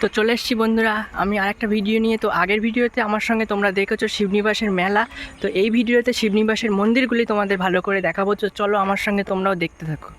তো চলে এসেছি বন্ধুরা, আমি আরেকটা ভিডিও নিয়ে। তো আগের ভিডিওতে আমার সঙ্গে তোমরা দেখেছো শিবনিবাসের মেলা। তো এই ভিডিওতে শিবনিবাসের মন্দিরগুলি তোমাদের ভালো করে দেখাবো। তো চলো আমার সঙ্গে তোমরাও দেখতে থাকো।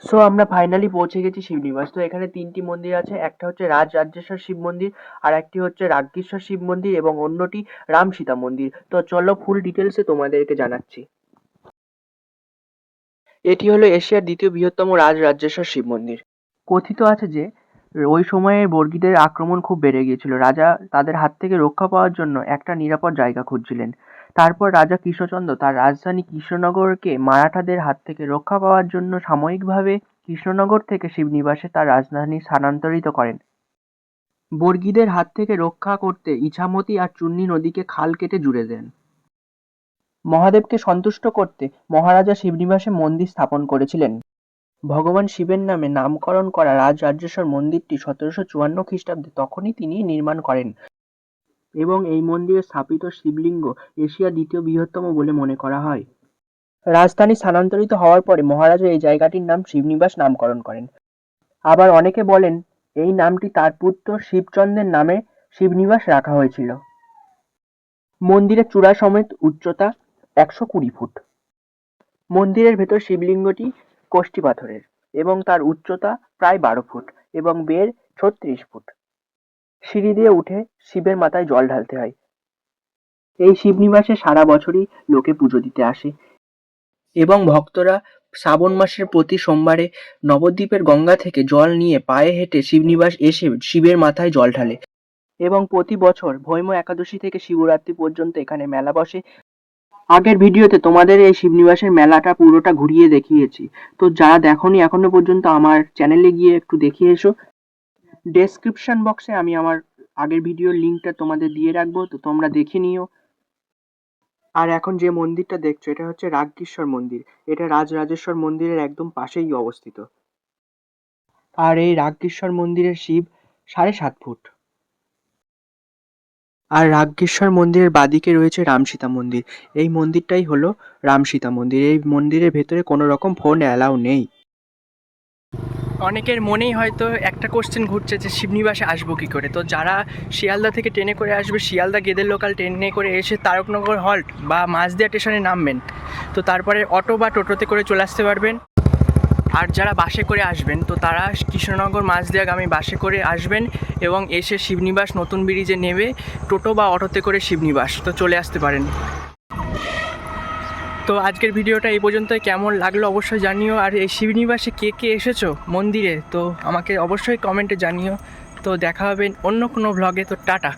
সো আমরা ফাইনালি পৌঁছে গেছি শিবনিবাস। তো এখানে তিনটি মন্দির আছে, একটা হচ্ছে রাজরাজেশ্বর শিব মন্দির, আর একটি হচ্ছে রাজ্ঞেশ্বর শিব মন্দির এবং অন্যটি রাম সীতা মন্দির। তো চলো ফুল ডিটেলসে তোমাদেরকে জানাচ্ছি। এটি হলো এশিয়ার দ্বিতীয় বৃহত্তম রাজরাজেশ্বর শিব মন্দির। কথিত আছে যে ওই সময়ে বর্গীদের আক্রমণ খুব বেড়ে গিয়েছিল। রাজা তাদের হাত থেকে রক্ষা পাওয়ার জন্য একটা নিরাপদ জায়গা খুঁজছিলেন। তারপর রাজা কৃষ্ণচন্দ্র তার রাজধানী কৃষ্ণনগরকে মারাঠাদের হাত থেকে রক্ষা পাওয়ার জন্য সাময়িকভাবে কৃষ্ণনগর থেকে শিবনিবাসে তার রাজধানী স্থানান্তরিত করেন। বর্গীদের হাত থেকে রক্ষা করতে ইছামতি আর চূর্ণী নদীকে খাল কেটে জুড়ে দেন। মহাদেবকে সন্তুষ্ট করতে মহারাজা শিবনিবাসে মন্দির স্থাপন করেছিলেন। ভগবান শিবের নামে নামকরণ করা রাজরাজেশ্বর মন্দিরটি 1754 খ্রিস্টাব্দে তখনই তিনি নির্মাণ করেন এবং এই মন্দিরে স্থাপিত শিবলিঙ্গ এশিয়ার দ্বিতীয় বৃহত্তম বলে মনে করা হয়। রাজধানী স্থানান্তরিত হওয়ার পরে মহারাজা এই জায়গাটির নাম শিবনিবাস নামকরণ করেন। আবার অনেকে বলেন এই নামটি তার পুত্র শিবচন্দ্রের নামে শিবনিবাস রাখা হয়েছিল। মন্দিরের চূড়া সমেত উচ্চতা 120 ফুট। মন্দিরের ভেতর শিবলিঙ্গটি কোষ্ঠী পাথরের এবং তার উচ্চতা প্রায় 12 ফুট এবং বের 36 ফুট। সিঁড়ি দিয়ে উঠে শিবের মাথায় জল ঢালতে হয়। এই শিবনিবাসে সারা বছরই লোকে পুজো দিতে আসে এবং ভক্তরা শ্রাবণ মাসের প্রতি সোমবারে নবদ্বীপের গঙ্গা থেকে জল নিয়ে পায়ে হেঁটে শিবনিবাস এসে শিবের মাথায় জল ঢালে এবং প্রতি বছর ভৈম একাদশী থেকে শিবরাত্রি পর্যন্ত এখানে মেলা বসে। আগের ভিডিওতে তোমাদের এই শিবনিবাসের মেলাটা পুরোটা ঘুরিয়ে দেখিয়েছি। তো যারা দেখোনি এখনো পর্যন্ত আমার চ্যানেলে গিয়ে একটু দেখিয়ে এসো। ডেসক্রিপশন বক্সে আমি আমার আগের ভিডিওর লিঙ্কটা তোমাদের দিয়ে রাখবো, তো তোমরা দেখে নিও। আর এখন যে মন্দিরটা দেখছো এটা হচ্ছে রাজ্ঞেশ্বর মন্দির। এটা রাজরাজেশ্বর মন্দিরের একদম পাশেই অবস্থিত। আর এই রাজ্ঞেশ্বর মন্দিরের শিব 7.5 ফুট। আর রাজ্ঞেশ্বর মন্দিরের বাদিকে রয়েছে রাম সীতা মন্দির। এই মন্দিরটাই হলো রাম সীতা মন্দির। এই মন্দিরের ভেতরে কোনো রকম ফোন অ্যালাউ নেই। অনেকের মনেই হয়তো একটা কোশ্চেন ঘুরছে যে শিবনিবাসে আসবো কী করে। তো যারা শিয়ালদা থেকে ট্রেনে করে আসবে, শিয়ালদা গেদের লোকাল ট্রেনে করে এসে তারকনগর হল্ট বা মাঝদিয়া স্টেশনে নামবেন। তো তারপরে অটো বা টোটোতে করে চলে আসতে পারবেন। আর যারা বাসে করে আসবেন তো তারা কৃষ্ণনগর মাঝদিয়াগামী বাসে করে আসবেন এবং এসে শিবনিবাস নতুন ব্রিজে নেমে টোটো বা অটোতে করে শিবনিবাস তো চলে আসতে পারেন। তো আজকের ভিডিওটা এই পর্যন্তই। কেমন লাগলো অবশ্যই জানিও। আর এই শিবনিবাসে কে কে এসেছো মন্দিরে তো আমাকে অবশ্যই কমেন্টে জানিও। তো দেখা হবে অন্য কোনো ভ্লগে। তো টাটা।